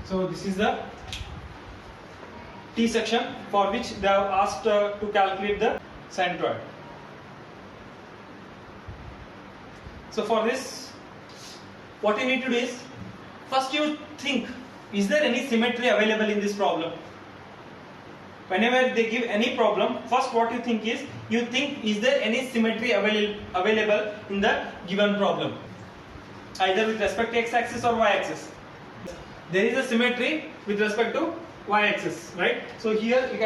So this is the T section for which they have asked to calculate the centroid. So for this, what you need to do is, first you think, is there any symmetry available in this problem? Whenever they give any problem, first what you think is, is there any symmetry available in the given problem, either with respect to x-axis or y-axis. There is a symmetry with respect to y-axis, right? So here you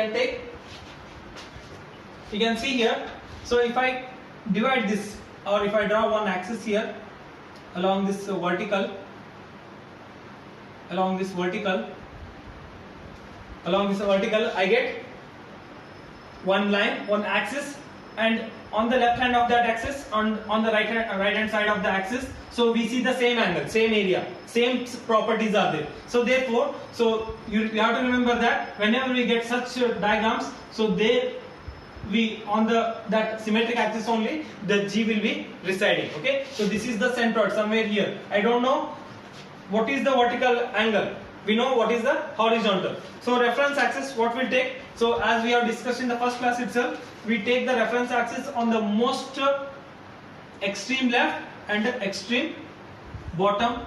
can see here. So if I divide this, or if I draw one axis here along this vertical, I get one line, one axis, and on the left hand of that axis, on the right hand side of the axis, so we see the same angle, same area, same properties are there. So therefore, you have to remember that whenever we get such diagrams, so on that symmetric axis only the G will be residing. Okay, so this is the centroid somewhere here. I don't know what is the vertical angle, we know what is the horizontal. So reference axis, what we'll take, so as we have discussed in the first class itself, we take the reference axis on the most extreme left and extreme bottom,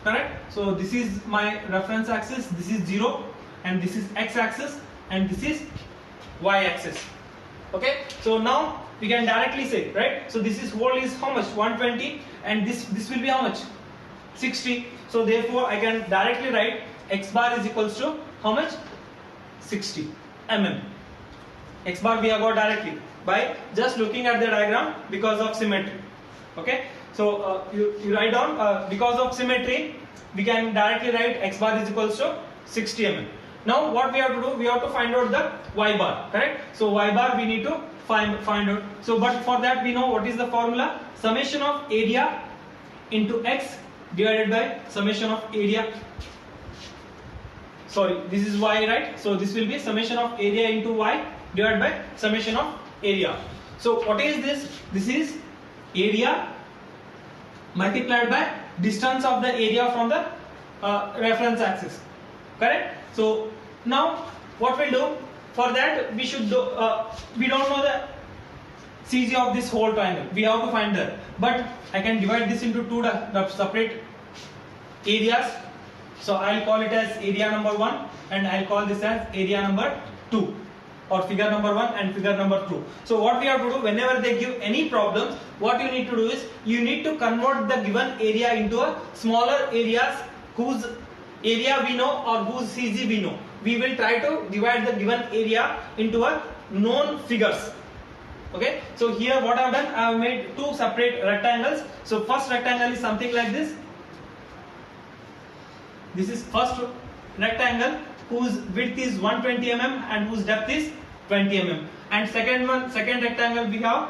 correct? So this is my reference axis, this is 0, and this is x axis, and this is y axis. Okay, so now we can directly say, right, so this is whole is how much, 120, and this will be how much, 60. So therefore I can directly write x bar is equals to how much, 60 mm. X bar we have got directly by just looking at the diagram because of symmetry. Okay, so you write down because of symmetry we can directly write x bar is equals to 60 mm. Now what we have to do, we have to find out the y bar, correct? So y bar we need to find out. So but for that we know what is the formula, summation of area into x divided by summation of area. Sorry, this is y, right? So this will be summation of area into y divided by summation of area. So what is this? This is area multiplied by distance of the area from the reference axis, correct? So now what we'll do, for that we should do, we don't know the CG of this whole triangle, we have to find that, but I can divide this into two separate areas. So I'll call it as area number 1 and I'll call this as area number 2, or figure number 1 and figure number 2. So what we have to do, whenever they give any problems, what you need to do is, you need to convert the given area into a smaller areas whose area we know or whose CG we know. We will try to divide the given area into a known figures. Okay, so here what I have done, I have made two separate rectangles. So first rectangle is something like this. This is first rectangle whose width is 120 mm and whose depth is 20 mm. And second rectangle we have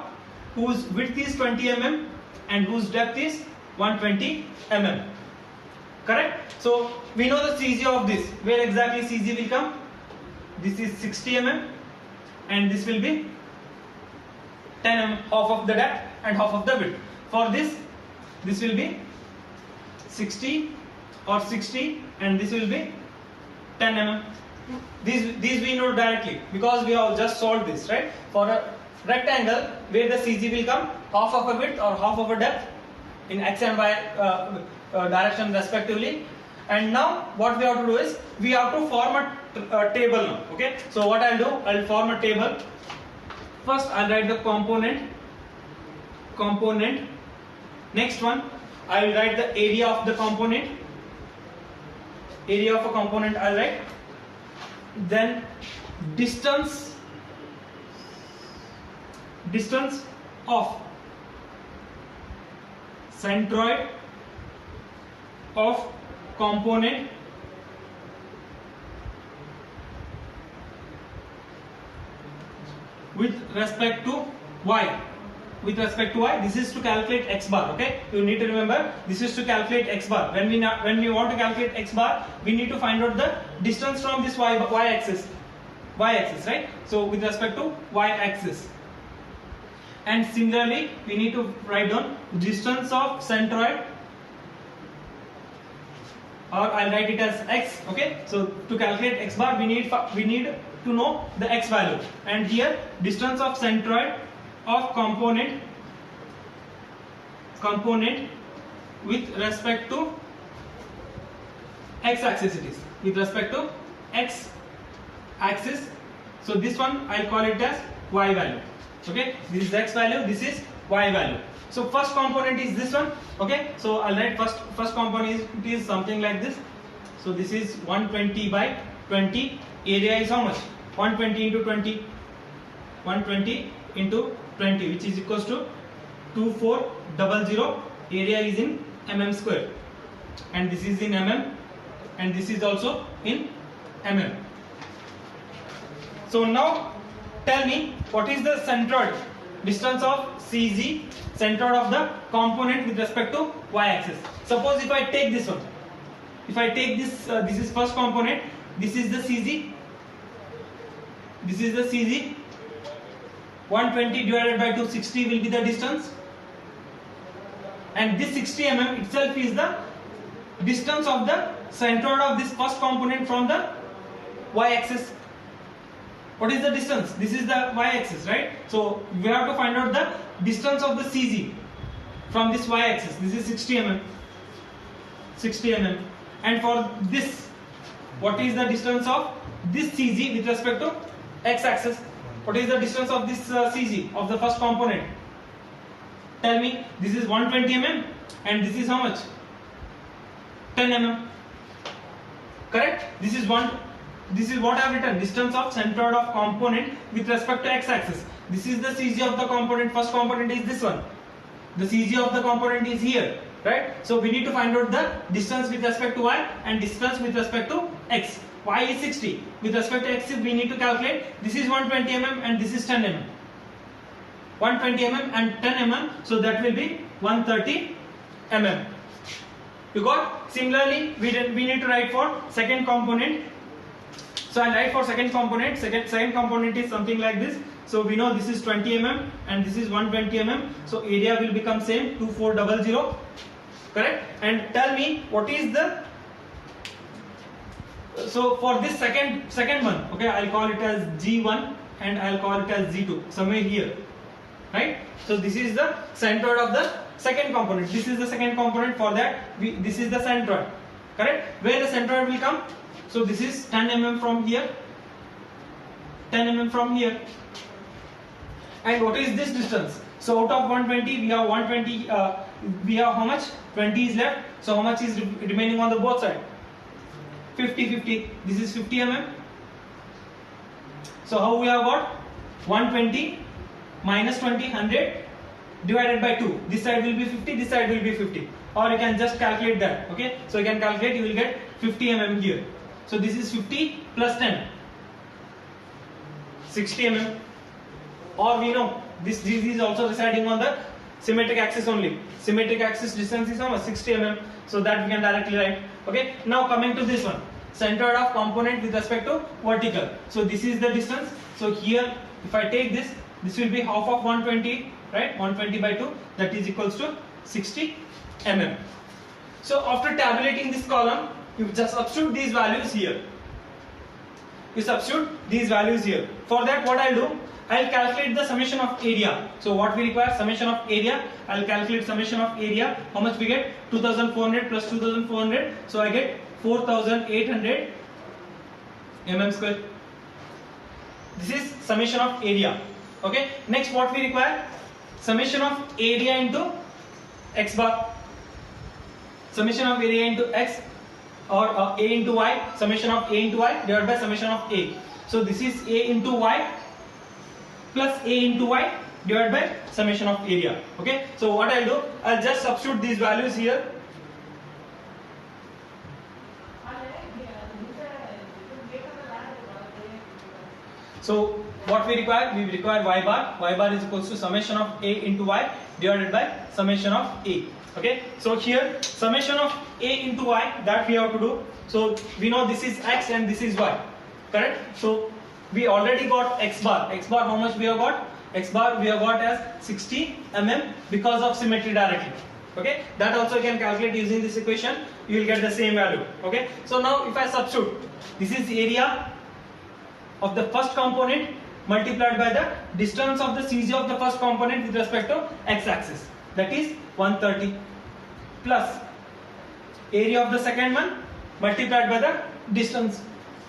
whose width is 20 mm and whose depth is 120 mm. Correct? So we know the CG of this. Where exactly CG will come? This is 60 mm and this will be 10 mm, half of the depth and half of the width. For this will be 60 or 60 and this will be 10 mm. These we know directly because we have just solved this, right? For a rectangle where the CG will come half of a width or half of a depth in x and y direction respectively. And now what we have to do is, we have to form a table now. Okay, so what I'll do, I'll form a table. First I'll write the component. Next one I'll write the area of the component. Area of a component I'll write. Then distance of centroid of component with respect to y. With respect to y, this is to calculate x bar. Okay, you need to remember this is to calculate x bar. When we want to calculate x bar, we need to find out the distance from this y axis, right? So with respect to y axis. And similarly, we need to write down distance of centroid or I'll write it as x. Okay, so to calculate x bar we need to know the x value, and here distance of centroid of component with respect to x axis, it is with respect to x axis. So this one I'll call it as y value. Okay, this is x value, this is y value. So first component is this one. Okay, so I'll write first component is something like this. So this is 120 by 20. Area is how much? 120 into 20. 120 into 20, which is equals to 2400. Area is in mm square, and this is in mm, and this is also in mm. So now tell me, what is the centroid distance of CG, centroid of the component with respect to y-axis? Suppose if I take this one, if I take this, this is first component, this is the CG, this is the CG, 120 divided by 260 will be the distance, and this 60 mm itself is the distance of the centroid of this first component from the y-axis. What is the distance? This is the y-axis, right? So we have to find out the distance of the CG from this y-axis. This is 60 mm. 60 mm. And for this, what is the distance of this CG with respect to x-axis? What is the distance of this CG of the first component? Tell me. This is 120 mm, and this is how much? 10 mm. Correct? This is what I have written, distance of centroid of component with respect to x-axis. This is the CG of the component. First component is this one. The CG of the component is here, right? So we need to find out the distance with respect to y and distance with respect to x. Y is 60. With respect to x, we need to calculate. This is 120 mm and this is 10 mm. 120 mm and 10 mm, so that will be 130 mm. You got? Similarly, we need to write for second component. So I'll write for second component. Second component is something like this. So we know this is 20 mm and this is 120 mm. So area will become same, 2400. Correct? And tell me, what is the, so for this second one, okay, I'll call it as G1 and I'll call it as G2, somewhere here, right? So this is the centroid of the second component. This is the second component. For that, this is the centroid. Correct? Where the centroid will come? So this is 10 mm from here, 10 mm from here. And what is this distance? So out of 120, we have 120. We have how much? 20 is left. So how much is remaining on the both sides? 50. This is 50 mm. So how we have got? 120 minus 20, 100 divided by 2. This side will be 50. This side will be 50. Or you can just calculate that. Okay. So you can calculate. You will get 50 mm here. So this is 50 plus 10, 60 mm. Or we know this is also residing on the symmetric axis only. Symmetric axis distance is how much? 60 mm. So that we can directly write. Okay. Now coming to this one, centroid of component with respect to vertical. So this is the distance. So here, if I take this, this will be half of 120, right? 120 by 2, that is equals to 60 mm. So after tabulating this column, you just substitute these values here. You substitute these values here. For that, what I'll do, I'll calculate the summation of area. So what we require? Summation of area. I'll calculate summation of area. How much we get? 2400 plus 2400. So I get 4800 mm square. This is summation of area. Okay. Next, what we require? Summation of area into x bar. Summation of area into x, or a into y. Summation of a into y divided by summation of a. So this is a into y plus a into y divided by summation of area. Okay. So what I'll do, I'll just substitute these values here. So what we require? We require y bar. Y bar is equals to summation of a into y divided by summation of a. Okay. So here summation of a into y, that we have to do. So we know this is x and this is y. Correct. So we already got x bar. X bar, how much we have got? X bar we have got as 60 mm because of symmetry directly. Okay, that also you can calculate using this equation. You will get the same value. Okay, so now if I substitute, this is area of the first component multiplied by the distance of the CG of the first component with respect to x-axis, that is 130, plus area of the second one multiplied by the distance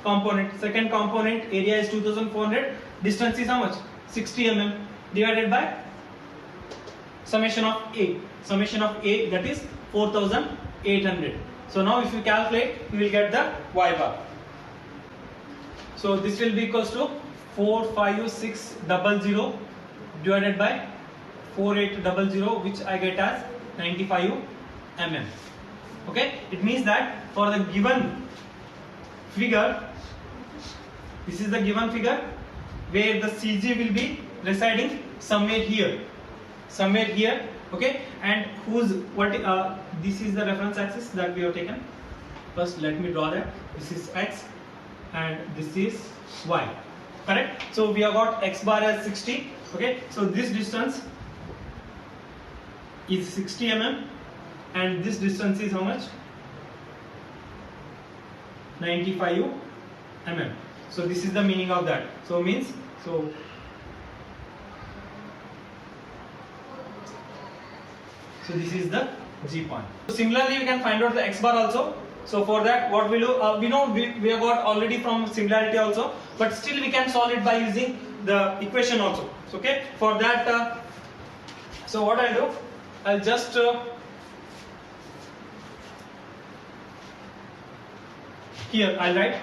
component. Second component area is 2400, distance is how much? 60 mm, divided by summation of A. Summation of A, that is 4800. So now if you calculate, you will get the y bar. So this will be equals to 45600 divided by 4800, which I get as 95 mm. Okay, it means that for the given figure, this is the given figure where the CG will be residing somewhere here, okay, and this is the reference axis that we have taken. First let me draw that. This is x and this is y, correct? So we have got x bar as 60. Okay, so this distance is 60 mm and this distance is how much? 95 mm. So this is the meaning of that. So means, so this is the G point. So similarly you can find out the x bar also. So for that, what we'll do, we know we have got already from similarity also, but still we can solve it by using the equation also. So, okay, for that, so what I'll do, I'll just here I'll write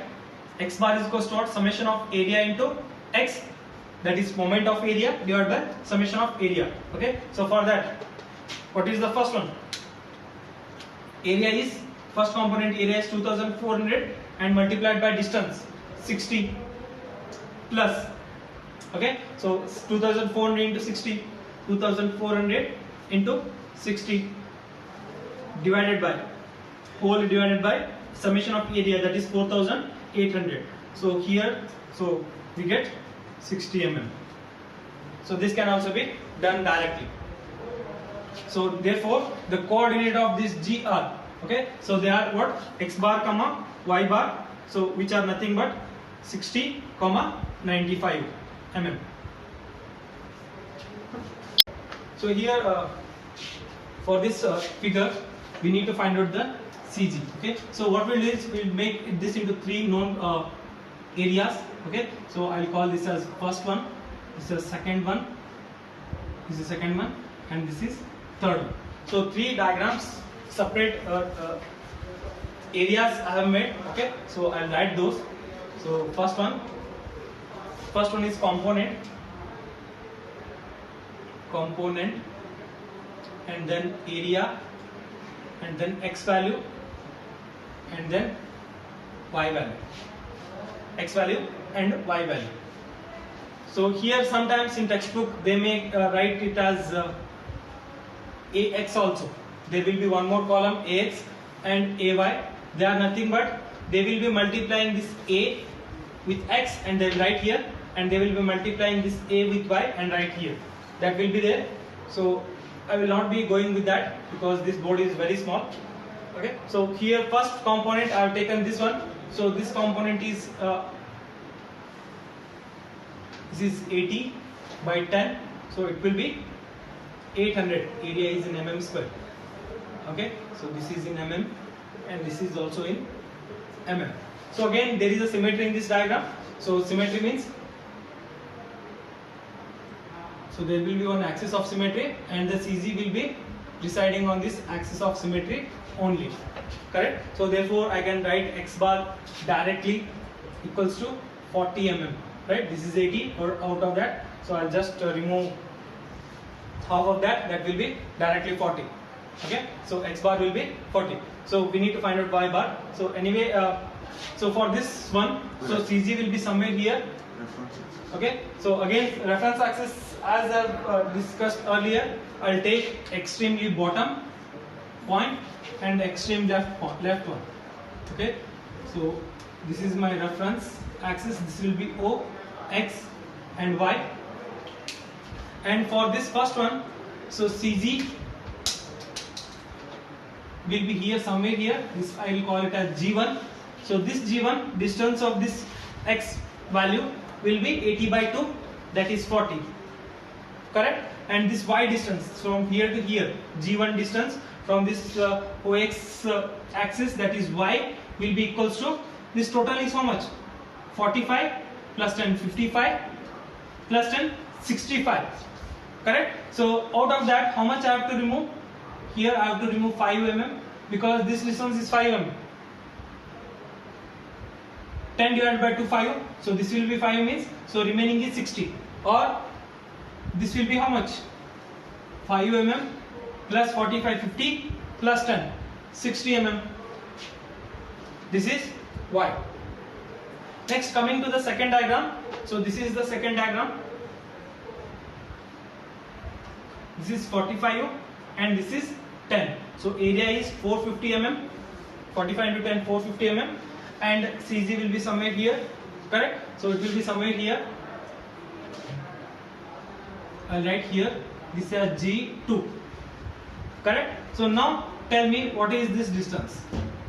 x bar is equals to what? Summation of area into x, that is moment of area divided by summation of area. Okay, so for that, what is the first one? Area is, first component area is 2400 and multiplied by distance 60 plus, okay, so 2400 into 60, 2400 into 60 divided by whole divided by summation of area, that is 4800. So here, so we get 60 mm. So this can also be done directly. So therefore the coordinate of this GR, okay, so they are what? X bar comma y bar, so which are nothing but 60 comma 95 mm. So here for this figure we need to find out the CG. Okay, so what we'll do is we'll make this into three known areas. Okay, so I'll call this as first one, this is second one, this is second one, and this is third one. So three diagrams, separate areas I have made. Okay, so I'll write those. So first one is component, and then area, and then x value, and then y value, x value and y value. So here sometimes in textbook they may write it as AX also. There will be one more column AX and AY. They are nothing but they will be multiplying this A with X and they will write here, and they will be multiplying this A with Y and write here. That will be there. So I will not be going with that because this board is very small. Okay, so here first component I have taken this one. So this component is this is 80 by 10, so it will be 800. Area is in mm square. Okay, so this is in mm and this is also in mm. So again there is a symmetry in this diagram. So symmetry means, so there will be one axis of symmetry and the CG will be residing on this axis of symmetry only, correct? So therefore I can write x bar directly equals to 40 mm, right? This is 80 or out of that, so I'll just remove half of that, that will be directly 40. Okay, so x bar will be 40. So we need to find out y bar. So anyway, so for this one, so CG will be somewhere here. Okay, so again reference axis, as I've discussed earlier, I'll take extremely bottom point and extreme left one. Okay, so this is my reference axis. This will be O, X and Y. And for this first one, so CG will be here somewhere here. This I will call it as G1. So this G1 distance of this x value will be 80 by 2, that is 40. Correct? And this y distance from here to here, G1 distance from this OX axis, that is y, will be equals to, this total is how much? 45 plus 10 55 plus 10 65. Correct? So out of that, how much I have to remove? Here I have to remove 5 mm because this distance is 5 mm. 10 divided by 2 5, so this will be 5 means, so remaining is 60, or this will be how much? 5 mm plus 45 50 plus 10 60 mm. This is y. Next, coming to the second diagram. So this is the second diagram. This is 45 and this is 10. So area is 450 mm. 45 into 10 450 mm, and CG will be somewhere here. Correct? So it will be somewhere here. I'll write here. This is a G2. Correct? So now tell me, what is this distance?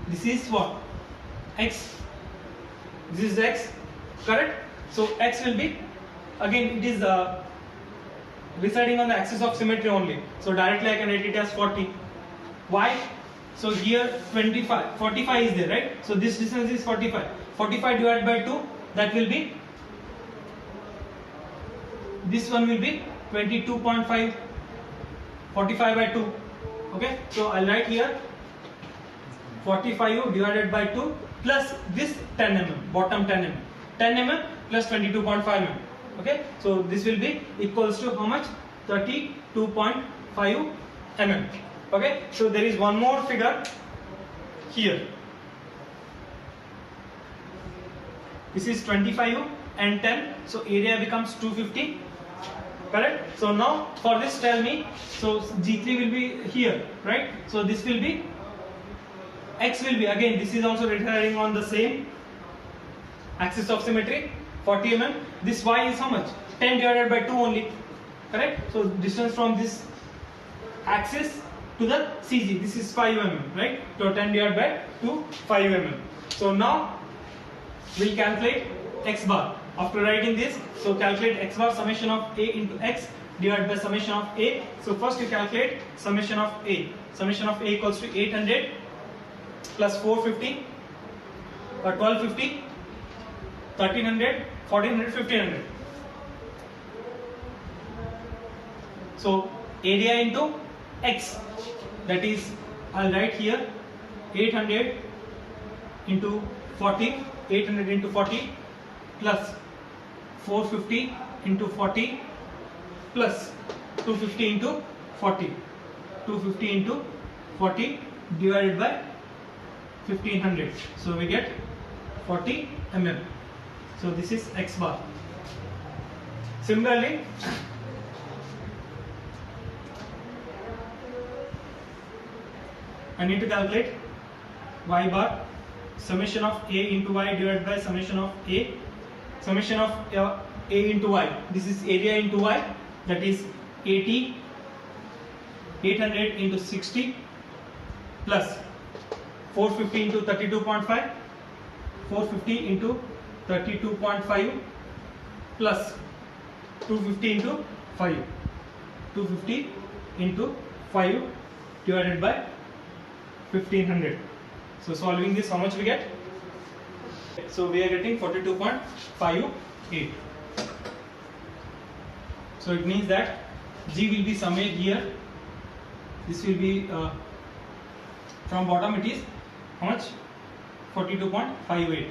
This is what? X. This is x. Correct? So x will be, again it is residing on the axis of symmetry only. So directly I can write it as 40. Y. So here 25, 45 is there, right? So this distance is 45. 45 divided by 2, that will be, this one will be 22.5. 45 by 2. Okay, so I'll write here 45 divided by 2 plus this 10 mm, bottom 10 mm. 10 mm plus 22.5 mm. Okay, so this will be equals to how much? 32.5 mm. Okay, so there is one more figure here. This is 25 and 10, so area becomes 250. Correct? So now for this tell me, so G3 will be here, right? So this will be, X will be, again this is also residing on the same axis of symmetry, 40 mm. This Y is how much? 10 divided by 2 only. Correct? So distance from this axis to the CG, this is 5 mm, right? So 10 divided by 2, 5 mm. So now we'll calculate X bar. After writing this, so calculate X bar, summation of A into X divided by summation of A. So first you calculate summation of A. Summation of A equals to 800 plus 450 or 1250, 1300, 1400, 1500. So area into X, that is, I'll write here 800 into 40, 800 into 40 plus 450 into 40 plus 250 into 40, 250 into 40 divided by 1500. So we get 40 mm. So this is X bar. Similarly, I need to calculate Y bar, summation of A into Y divided by summation of A. Summation of A into Y, this is area into Y, that is 80, 800 into 60 plus 450 into 32.5, 450 into 32.5 plus 250 into 5, 250 into 5 divided by 1500. So solving this, how much we get? So we are getting 42.58. So it means that G will be somewhere here. This will be from bottom, it is how much? 42.58.